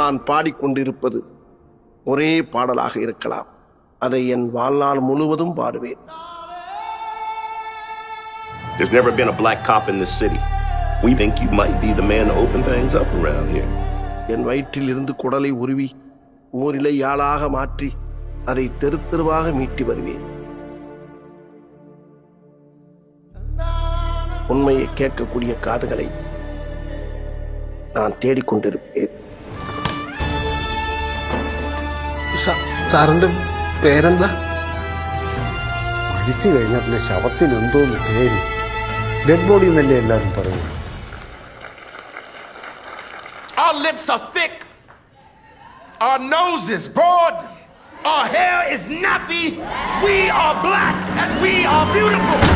நான் பாடிக்கொண்டிருப்பது ஒரே பாடலாக இருக்கலாம். அதை என் வாழ்நாள் முழுவதும் பாடுவேன். There's never been a black cop in this city. We think you might be the man to open things up around here. என் வயிற்றில் இருந்து குடலை உருவி ஊரிலை யாழாக மாற்றி அதை தெரு தெருவாக மீட்டி வருவேன். உண்மையை கேட்கக்கூடிய காதுகளை நான் தேடிக்கொண்டிருப்பேன். സാറിന്റെ പേരെന്താ? മരിച്ചു കഴിഞ്ഞാൽ പിന്നെ ശവത്തിന് എന്തോന്ന് പേര്? ഡെഡ് ബോഡി എന്നല്ലേ എല്ലാവരും പറയുന്നത്. Our lips are thick, our nose is broad, our hair is nappy. We are black and we are beautiful.